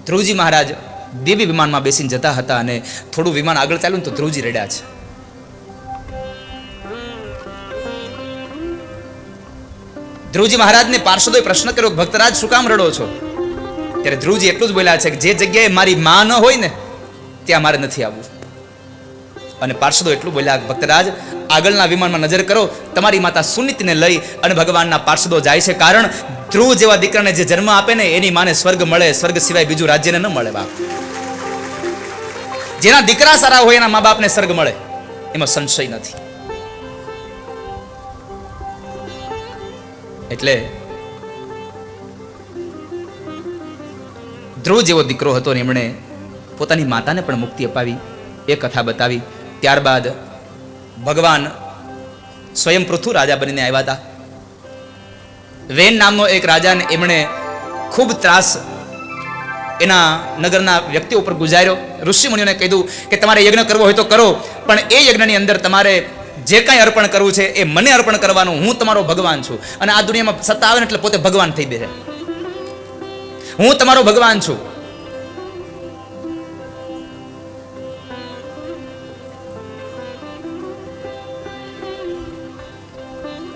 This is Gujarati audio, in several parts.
ધ્રુવજી મહારાજ દિવ્ય વિમાનમાં બેસીને જતા હતા અને થોડું વિમાન આગળ ચાલ્યું ને તો ધ્રુવજી રડ્યા છે. ધ્રુવજી મહારાજને પાર્ષદોએ પ્રશ્ન કર્યો, ભક્તરાજ શું કામ રડો છો? ત્યારે ધ્રુવજી એટલું જ બોલ્યા છે કે જે જગ્યાએ મારી માં ન હોય ને ત્યાં મારે નથી આવવું. અને પાર્ષદો એટલું બોલ્યા કે ભક્તરાજ આગળના વિમાનમાં નજર કરો, તમારી માતા સુનીતિને લઈ અને ભગવાનના પાર્ષદો જાય છે. કારણ ધ્રુવ જેવા દીકરાને જે જન્મ આપે ને એની માને સ્વર્ગ મળે, સ્વર્ગ સિવાય બીજું રાજ્યને ન મળે. બાપ, જેના દીકરા સારા હોય એના મા બાપને સ્વર્ગ મળે, એમાં સંશય નથી. એટલે ધ્રુવ જેવો દીકરો હતો ને એમણે પોતાની માતાને પણ મુક્તિ અપાવી, એ કથા બતાવી. ત્યારબાદ ભગવાન સ્વયં પૃથુ રાજા બનીને આવ્યા હતા. વેન નામનો એક રાજાને એમણે ખૂબ ત્રાસ એના નગરના વ્યક્તિઓ ઉપર ગુજાર્યો. ઋષિ મુનિઓને કીધું કે તમારે યજ્ઞ કરવો હોય તો કરો, પણ એ યજ્ઞની અંદર તમારે જે કાંઈ અર્પણ કરવું છે એ મને અર્પણ કરવાનું, હું તમારો ભગવાન છું. અને આ દુનિયામાં સત્તા આવે ને એટલે પોતે ભગવાન થઈ બેસે, હું તમારો ભગવાન છું.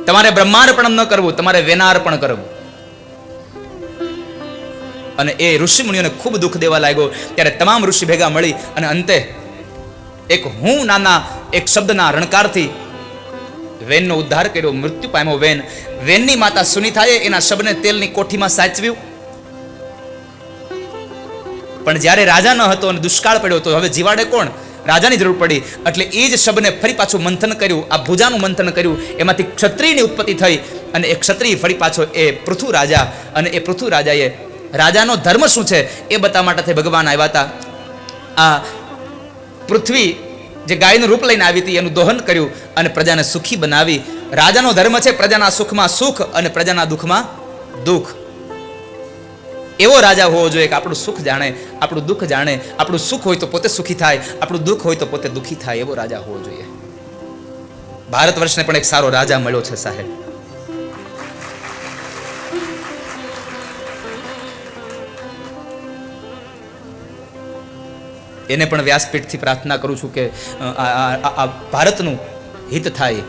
તમારે બ્રહ્માર્પણ ન કરવું, તમારે વેનાર્પણ કરવું. અને એ ઋષિ મુનિઓને ખૂબ દુઃખ દેવા લાગ્યો. ત્યારે તમામ ઋષિ ભેગા મળી અને અંતે એક હું નામના એક શબ્દના રણકારથી વેનનો ઉદ્ધાર કર્યો. મૃત્યુ પામ્યો વેન. વેનની માતા સુનીતાએ એના શબને તેલની કોઠીમાં સાચવ્યું. પણ જ્યારે રાજા ન હતો અને દુષ્કાળ પડ્યો તો હવે જીવાડે કોણ? રાજાની જરૂર પડી. એટલે એ જ શબને ફરી પાછું મંથન કર્યું, આ ભુજાનું મંથન કર્યું. એમાંથી ક્ષત્રિયની ઉત્પત્તિ થઈ અને એ ક્ષત્રિય ફરી પાછો એ પૃથુ રાજા. અને એ પૃથુ રાજાએ રાજાનો ધર્મ શું છે એ બતાવવા માટે ભગવાન આવ્યા હતા. આ પૃથ્વી જે ગાયનું રૂપ લઈને આવી હતી એનું દોહન કર્યું અને પ્રજાને સુખી બનાવી. રાજાનો ધર્મ છે પ્રજાના સુખમાં સુખ અને પ્રજાના દુઃખમાં દુઃખ. એવો રાજા હોવો જોઈએ કે આપણું સુખ જાણે, આપણું દુઃખ જાણે. આપણું સુખ હોય તો પોતે સુખી થાય, આપણું દુઃખ હોય તો પોતે દુઃખી થાય. એવો રાજા હોવો જોઈએ. ભારત વર્ષને પણ એક સારો રાજા મળ્યો છે સાહેબ. એને પણ વ્યાસપીઠથી પ્રાર્થના કરું છું કે આ ભારતનું હિત થાય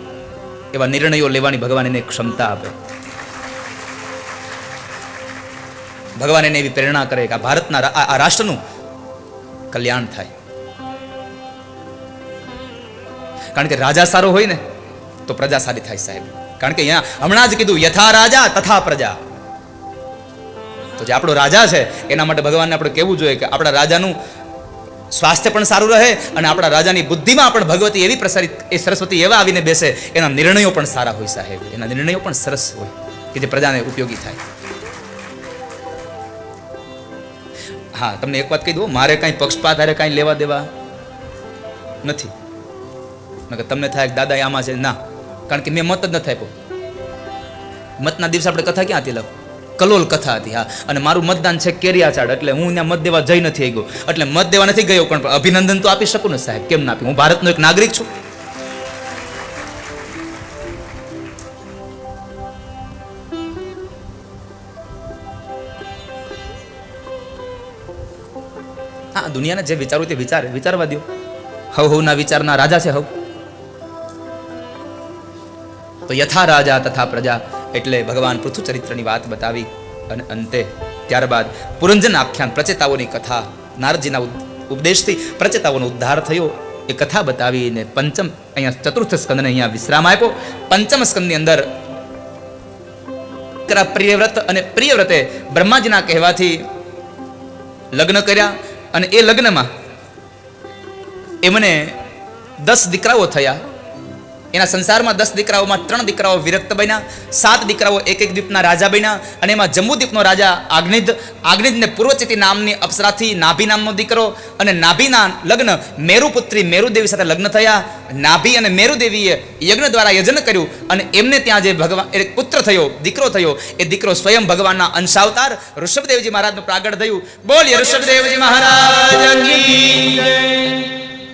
એવા નિર્ણયો લેવાની ભગવાન એને ક્ષમતા આપે. ભગવાન એને એવી પ્રેરણા કરે કે આ ભારતના આ રાષ્ટ્રનું કલ્યાણ થાય. કારણ કે રાજા સારો હોય ને તો પ્રજા સારી થાય સાહેબ. કારણ કે અહીંયા હમણાં જ કીધું યથા રાજા તથા પ્રજા. તો જે આપણો રાજા છે એના માટે ભગવાનને આપણે કહેવું જોઈએ કે આપણા રાજાનું સ્વાસ્થ્ય પણ સારું રહે અને આપણા રાજાની બુદ્ધિમાં પણ ભગવતી એવી પ્રસારિત, એ સરસ્વતી એવા આવીને બેસે, એના નિર્ણયો પણ સારા હોય સાહેબ. એના નિર્ણયો પણ સરસ હોય કે જે પ્રજાને ઉપયોગી થાય. હા, તમને એક વાત કહી દઉં, મારે કાંઈ પક્ષપાત હારે કાંઈ લેવા દેવા નથી. તમને થાય કે દાદા આમાં છે ના, કારણ કે મેં મત જ નથી આપ્યો. મતના દિવસે આપણે કથા ક્યાં હતી? કલોલ કથા હતી. હા, અને મારું મતદાન છે કેરિયાચાડ, એટલે હું ત્યાં મત દેવા જઈ નથી ગયો. એટલે મત દેવા નથી ગયો પણ અભિનંદન તો આપી શકું ને સાહેબ, કેમ ના આપી? હું ભારતનો એક નાગરિક છું. હા, દુનિયાને જે વિચારવું તે વિચારવા દો. હવના વિચારના રાજા છે હવ. તો યથા રાજા તથા પ્રજા એટલે ભગવાન પૃથુ ચરિત્રની વાત બતાવી. અને અંતે ત્યારબાદ પુરંજન આખ્યાન, પ્રચેતાઓની કથા, નારદજીના ઉપદેશથી પ્રચેતાઓનો ઉદ્ધાર થયો એ કથા બતાવીને પંચમ, અહીંયા ચતુર્થ સ્કંદને અહીંયા વિશ્રામ આપ્યો. પંચમ સ્કંદની અંદર પ્રિયવ્રત અને પ્રિયવ્રતે બ્રહ્માજીના કહેવાથી લગ્ન કર્યા અને એ લગ્નમાં એમને 10 દીકરાઓ થયા. એના સંસારમાં 10 દીકરાઓમાં 3 દીકરાઓ વિરક્ત બન્યા, 7 દીકરાઓ એક દ્વીપના રાજા બન્યા. અને એમાં જંબુદ્વીપનો રાજા આગનિધને પૂર્વચિતિ નામની અપ્સરાથી નાભી નામનો દીકરો, અને નાભીના લગ્ન મેરુપુત્રી મેરુદેવી સાથે લગ્ન થયા. નાભી અને મેરુદેવીએ યજ્ઞ દ્વારા યજન કર્યું અને એમને ત્યાં જે ભગવાન એક પુત્ર થયો, દીકરો થયો, એ દીકરો સ્વયં ભગવાનના અંશાવતાર ઋષભદેવજી મહારાજનું પ્રાગટ થયું. બોલીએ ઋષભદેવજી મહારાજ કી જય.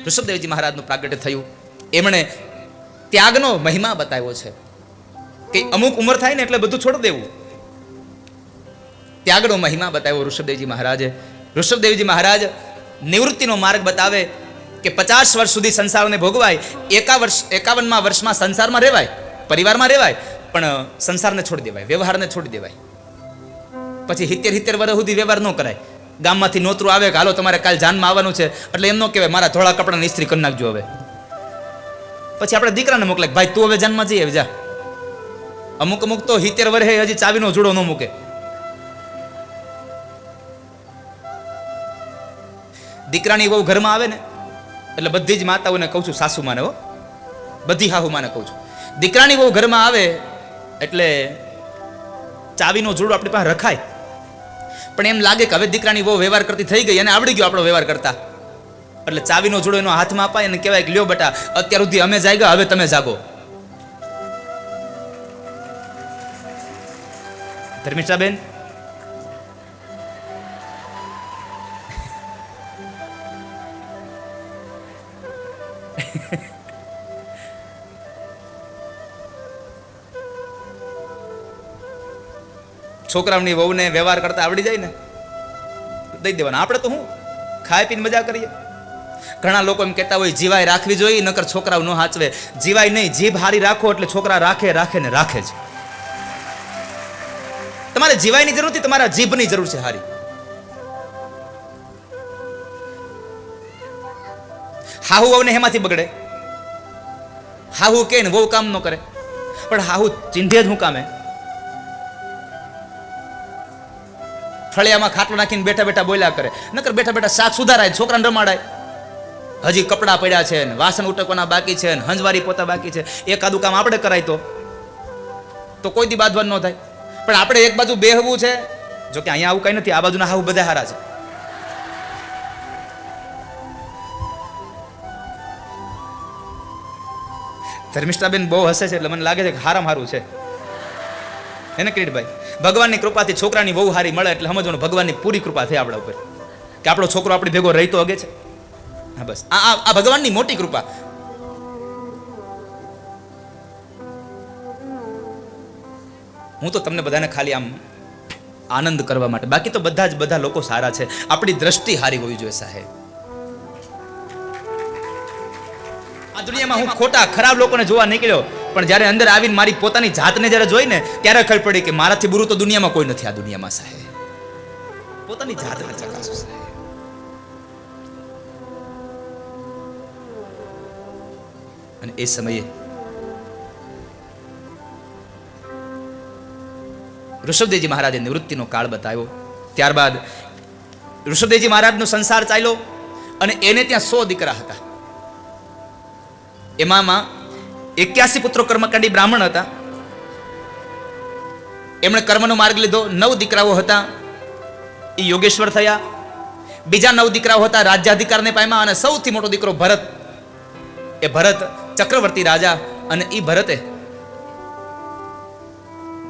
ઋષભદેવજી મહારાજનું પ્રાગટ્ય થયું. એમણે ત્યાગનો મહિમા બતાવ્યો છે કે અમુક ઉંમર થાય ને એટલે બધું છોડી દેવું. ત્યાગનો મહિમા બતાવ્યો ઋષભદેવજી મહારાજે. ઋષભદેવજી મહારાજ નિવૃત્તિનો માર્ગ બતાવે કે 50 વર્ષ સુધી સંસારને ભોગવાય, 51મા વર્ષમાં સંસારમાં રહેવાય, પરિવારમાં રહેવાય, પણ સંસારને છોડી દેવાય, વ્યવહારને છોડી દેવાય. પછી 70 વર્ષ સુધી વ્યવહાર ન કરાય. ગામમાંથી નોતરું આવે કે હાલો તમારે કાલ જાનમાં આવવાનું છે, એટલે એમ ન કહેવાય મારા ધોળા કપડાની ઇસ્ત્રી કરી નાખજો હવે. પછી આપણે દીકરાને મોકલે, ભાઈ તું હવે જાનમાં જઈ જા. અમુક તો 70 વર્ષે હજી ચાવીનો જોડો ન મૂકે. દીકરાની બહુ ઘરમાં આવે ને એટલે બધી જ માતાઓને કહું છું, સાસુ માને હો, બધી હાહુ માને કહું છું, દીકરાની બહુ ઘરમાં આવે એટલે ચાવીનો જોડો આપણી પાસે રખાય, પણ એમ લાગે કે હવે દીકરાની બહુ વ્યવહાર કરતી થઈ ગઈ અને આવડી ગયો આપણો વ્યવહાર કરતા, એટલે ચાવીનો જોડો એનો હાથમાં અપાય અને કહેવાય કે લ્યો બેટા અત્યાર સુધી અમે જાગ્યા, હવે તમે જાગો. ધર્મિષ્ઠાબેન, છોકરાઓની વહુને વ્યવહાર કરતા આવડી જાય ને દઈ દેવાના. આપણે તો હું ખાઈ પીને મજા કરીએ. ઘણા લોકો એમ કહેતા હોય જીવાય રાખવી જોઈએ, નકર છોકરાઓ ન હાચવે. જીવાય નહીં, જીભ હારી રાખો એટલે છોકરા રાખે ને રાખે જ. તમારે જીવાયની જરૂર નથી, તમારા જીભની જરૂર છે હારી. હાહુ વહુને હેમાંથી બગડે? હાહુ કે ને વહુ કામ ન કરે, પણ હાહુ ચીંધે જ હું કામે? ફળિયામાં ખાટલો નાખીને બેઠા બેઠા બોલ્યા કરે, નકર બેઠા બેઠા શાક સુધારાય, છોકરાને રમાડાય. હજી કપડાં પડ્યા છે ને વાસણ ઉટકવાના બાકી છે ને હંજવારી પોતા બાકી છે, એકાદું કામ આપણે કરાય તો કોઈ દી બાદવાન ન થાય. પણ આપણે એક બાજુ બેહવું છે. જો કે અહીંયા આવું કઈ નથી, આ બાજુના હાવ બધા હારા છે. ધર્મિષ્ઠાબેન બહુ હસે છે એટલે મને લાગે છે કે હારામ હારું છે એને કિરીટભાઈ. ભગવાનની કૃપાથી છોકરાની બહુ હારી મળે એટલે સમજવાનું ભગવાનની પૂરી કૃપા થઈ આપણા ઉપર, કે આપણો છોકરો આપણી ભેગો રહી તો હગે છે. હા બસ આ ભગવાનની મોટી કૃપા. હું તો તમને બધાને ખાલી આમ આનંદ કરવા માટે, બાકી તો બધા લોકો સારા છે, આપણી દ્રષ્ટિ હારી હોવી જોઈએ સાહેબ. આ દુનિયામાં હું ખોટા ખરાબ લોકોને જોવા નીકળ્યો, પણ જ્યારે અંદર આવીને મારી પોતાની જાતને જ્યારે જોઈને ત્યારે ખબર પડી કે મારાથી બુરું તો દુનિયામાં કોઈ નથી. આ દુનિયામાં સાહેબ પોતાની જાતને ચકાસો સાહેબ. અને એ સમયે ઋષભદેવજી મહારાજે નિવૃત્તિનો કાળ બતાવ્યો. ત્યારબાદ ઋષભદેવજી મહારાજનો સંસાર ચાલ્યો અને એને ત્યાં 100 દીકરા હતા. એમાં 81 પુત્રો કર્મકાંડી બ્રાહ્મણ હતા. એમણે કર્મનો માર્ગ લીધો. 9 દીકરાઓ હતા એ યોગેશ્વર થયા. બીજા 9 દીકરાઓ હતા રાજ્યાધિકારને પામ્યા. અને સૌથી મોટો દીકરો ભરત, એ ભરત ચક્રવર્તી રાજા. અને એ ભરતે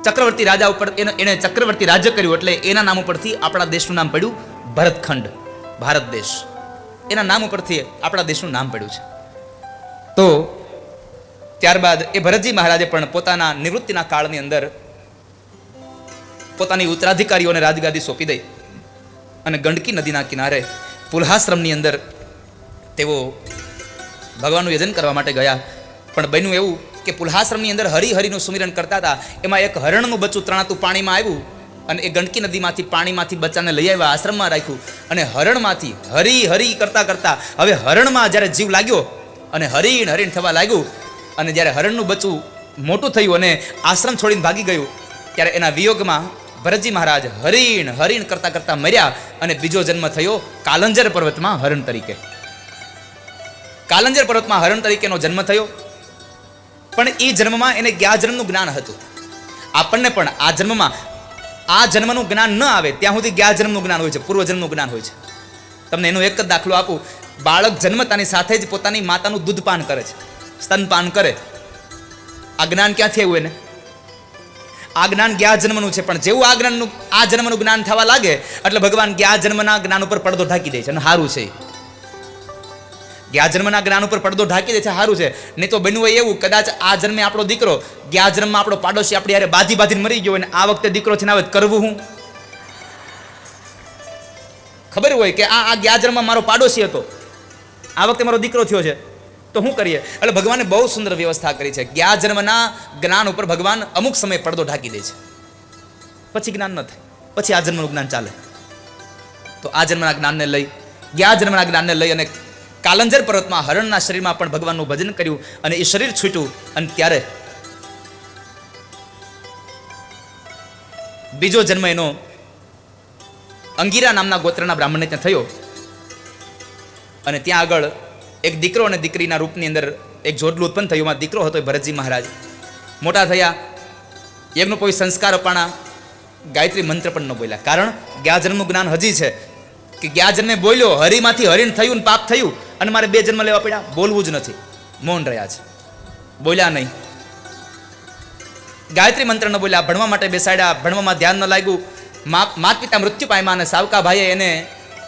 ચક્રવર્તી રાજા ઉપર એને ચક્રવર્તી રાજ્ય કર્યું, એટલે એના નામ ઉપરથી આપણા દેશનું નામ પડ્યું ભરતખંડ, ભારત દેશ. એના નામ ઉપરથી આપણા દેશનું નામ પડ્યું છે. તો ત્યારબાદ એ ભરતજી મહારાજે પણ પોતાના નિવૃત્તિના કાળની અંદર પોતાની ઉત્તરાધિકારીઓને રાજગાદી સોંપી દઈ અને ગંડકી નદીના કિનારે પુલહાશ્રમની અંદર તેઓ ભગવાનનું યજન કરવા માટે ગયા. પણ બન્યું એવું કે પુલહાશ્રમની અંદર હરિહરિનું સુમિરન કરતા હતા. એમાં એક હરણનું બચ્ચું તણાતું પાણીમાં આવ્યું અને એ ગંડકી નદીમાંથી પાણીમાંથી બચ્ચાને લઈ આવ્યા, આશ્રમમાં રાખ્યું. અને હરણમાંથી હરી હરી કરતા કરતા હવે હરણમાં જ્યારે જીવ લાગ્યો અને હરીણ થવા લાગ્યું, અને જ્યારે હરણનું બચ્ચું મોટું થયું અને આશ્રમ છોડીને ભાગી ગયું, ત્યારે એના વિયોગમાં ભરતજી મહારાજ હરીણ કરતા કરતા મર્યા. અને બીજો જન્મ થયો કાલંજર પર્વતમાં હરણ તરીકે. કાલંજર પર્વતમાં હરણ તરીકેનો જન્મ થયો. પણ એ જન્મમાં એને જ્ઞાજન્મનું જ્ઞાન હતું. આપણને પણ આ જન્મનું જ્ઞાન ન આવે ત્યાં સુધી જ્ઞાજન્મનું જ્ઞાન હોય છે, પૂર્વજન્મનું જ્ઞાન હોય છે. તમને એનો એક જ દાખલો આપું. બાળક જન્મતાની સાથે જ પોતાની માતાનું દૂધ પાન કરે છે, સ્તનપાન કરે. આ જ્ઞાન ક્યાંથી આવ્યું એને? આ જ્ઞાન જ્ઞાજન્મનું છે. પણ જેવું આ જન્મનું જ્ઞાન થવા લાગે એટલે ભગવાન જ્ઞાજન્મના જ્ઞાન ઉપર પડદો ઢાંકી દે છે. અને સારું છે, જ્ઞાજન્મના જ્ઞાન ઉપર પડદો ઢાંકી દે છે, સારું છે. નહીં તો બન્યું હોય એવું, કદાચ આ જન્મે આપણો દીકરો જ્ઞાજન્મમાં આપણો પાડોશી આપણી હારે બાંધીને મરી ગયો અને આ વખતે દીકરો છે ને આવે કરવું હું? ખબર હોય કે આ ગયા જન્મમાં મારો પાડોશી હતો, આ વખતે મારો દીકરો થયો છે, તો શું કરીએ? એટલે ભગવાને બહુ સુંદર વ્યવસ્થા કરી છે. ગયા જન્મના જ્ઞાન ઉપર ભગવાન અમુક સમય પડદો ઢાંકી દે છે, પછી જ્ઞાન ન થાય, પછી આ જન્મનું જ્ઞાન ચાલે. તો આ જન્મના જ્ઞાનને લઈ, ગયા જન્મના જ્ઞાનને લઈ અને કાલંજર પર્વતમાં હરણના શરીરમાં પણ ભગવાનનું ભજન કર્યું અને એ શરીર છૂટ્યું. અને ત્યારે બીજો જન્મ એનો અંગીરા નામના ગોત્રના બ્રાહ્મણને ત્યાં થયો. અને ત્યાં આગળ એક દીકરો અને દીકરીના રૂપની અંદર એક જોડલું ઉત્પન્ન થયું. એમાં દીકરો હતો ભરતજી મહારાજ. મોટા થયા, એમનો કોઈ સંસ્કાર અપાણા, ગાયત્રી મંત્ર પણ ન બોલ્યા. કારણ ગયા જન્મનું જ્ઞાન હજી છે કે ગયા જન્મે બોલ્યો, હરિમાંથી હરિણ થયું ને પાપ થયું અને મારે 2 જન્મ લેવા પડ્યા. બોલવું જ નથી, મૌન રહ્યા છે, બોલ્યા નહીં. ગાયત્રી મંત્ર ન બોલ્યા, ભણવા માટે બેસાડ્યા, ભણવામાં ધ્યાન ન લાગ્યું. માતા પિતા મૃત્યુ પામ્યા અને સાવકા ભાઈએ એને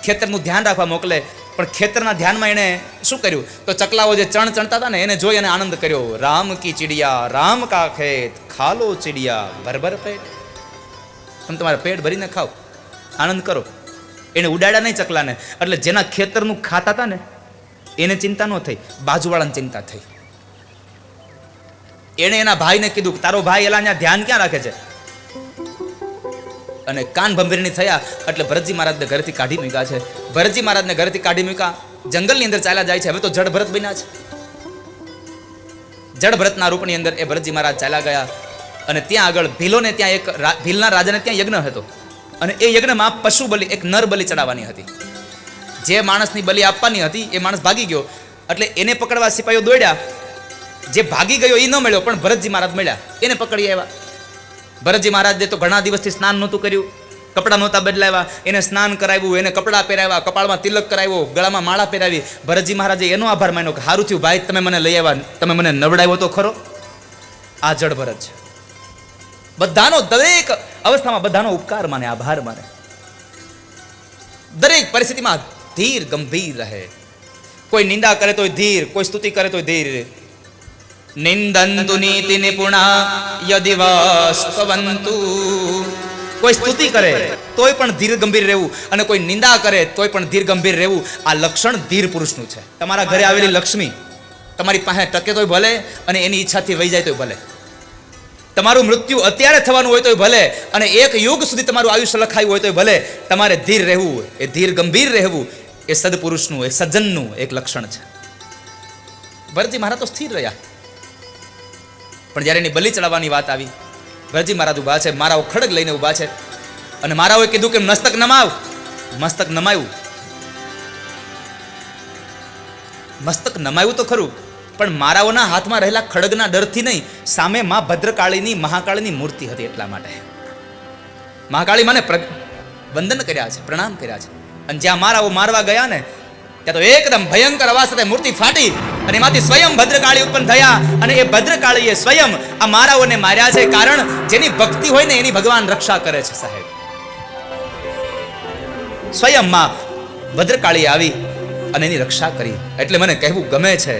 ખેતરનું ધ્યાન રાખવા મોકલે. પણ ખેતરના ધ્યાનમાં એને શું કર્યું? તો ચકલાઓ જે ચણ ચણતા હતા ને એને જોઈ અને આનંદ કર્યો. રામ કી ચિડિયા રામ કા ખેત, ખાલો ચિડિયા ભરભર પેટ. તમે તમારા પેટ ભરીને ખાઓ, આનંદ કરો. એને ઉડાડ્યા નહીં ચકલાને. એટલે જેના ખેતરનું ખાતા હતા ને એને ચિંતા ન થઈ, બાજુવાળાને ચિંતા થઈ. એને એના ભાઈને કીધું કે તારો ભાઈ એલા અહીંયા ધ્યાન ક્યાં રાખે છે? અને કાન ભંભીરણી થયા એટલે ભરતજી મહારાજને ઘરેથી કાઢી મૂક્યા છે. ભરતજી મહારાજને ઘરેથી કાઢી મૂક્યા, જંગલની અંદર ચાલ્યા જાય છે. હવે તો જડ ભરત બન્યા છે. જડ ભરતના રૂપની અંદર એ ભરતજી મહારાજ ચાલ્યા ગયા. અને ત્યાં આગળ ભીલોને ત્યાં એક ભીલના રાજાને ત્યાં યજ્ઞ હતો. અને એ યજ્ઞમાં પશુ બલિ, એક નર બલિ ચડાવવાની હતી. જે માણસની બલિ આપવાની હતી એ માણસ ભાગી ગયો. એટલે એને પકડવા સિપાહીઓ દોડ્યા. જે ભાગી ગયો એ ન મળ્યો, પણ ભરતજી મહારાજ મળ્યા, એને પકડી આવ્યા. ભરતજી મહારાજે તો ઘણા દિવસથી સ્નાન નહોતું કર્યું, કપડાં નહોતા બદલાવ્યા. એને સ્નાન કરાવ્યું, એને કપડાં પહેરાવ્યા, કપાળમાં તિલક કરાવ્યો, ગળામાં માળા પહેરાવી. ભરતજી મહારાજે એનો આભાર માન્યો કે સારું થયું ભાઈ, તમે મને લઈ આવ્યા, તમે મને નવડાવ્યો તો ખરો. આ જડ ભરત છે. બધાનો દરેક અવસ્થામાં બધાનો ઉપકાર માને, આભાર માને. દરેક પરિસ્થિતિમાં ધીર ગંભીર રહે. કોઈ નિંદા કરે તોય ધીર, કોઈ સ્તુતિ કરે તોય ધીર. નિંદંતુ નીતિ નિપુણા યદિ વાસ્તવંતુ. કોઈ સ્તુતિ કરે તોય પણ ધીર ગંભીર રહેવું, અને કોઈ નિંદા કરે તોય પણ ધીર ગંભીર રહેવું. આ લક્ષણ ધીર પુરુષનું છે. તમારા ઘરે આવેલી લક્ષ્મી તમારી પાસે ટકે તોય ભલે, અને એની ઈચ્છાથી વહી જાય તોય ભલે. તમારું મૃત્યુ અત્યારે થવાનું હોય તોય ભલે, અને 1 યુગ સુધી તમારું આયુષ્ય લખાયું હોય તોય ભલે. તમારે ધીર રહેવું, એ ધીર ગંભીર રહેવું એ સદપુરુષનું, એ સજ્જનનું એક લક્ષણ છે. ભરતજી મહારાજ તો સ્થિર રહ્યા. પણ જ્યારે એની બલિ ચડાવવાની વાત આવી, ભરતજી મહારાજ ઉભા છે, મારાઓ ખડગ લઈને ઉભા છે. અને મારાઓએ કીધું કે મસ્તક નમાવ. મસ્તક નમાયું. મસ્તક નમાયું તો ખરું, પણ મારાઓના હાથમાં રહેલા ખડગના ડરથી નહીં, સામે માં ભદ્રકાળીની, મહાકાળીની મૂર્તિ હતી એટલા માટે. મહાકાળી માને વંદન કર્યા છે, પ્રણામ કર્યા છે. અને જ્યાં મારાઓ મારવા ગયા ને ત્યાં તો એકદમ ભયંકર અવાજ સાથે મૂર્તિ ફાટી અને એમાંથી સ્વયં ભદ્રકાળી ઉત્પન્ન થયા. અને એ ભદ્રકાળીએ સ્વયં આ મારાઓને માર્યા છે. કારણ જેની ભક્તિ હોય ને એની ભગવાન રક્ષા કરે છે સાહેબ. સ્વયં માં ભદ્રકાળી આવી અને એની રક્ષા કરી. એટલે મને કહેવું ગમે છે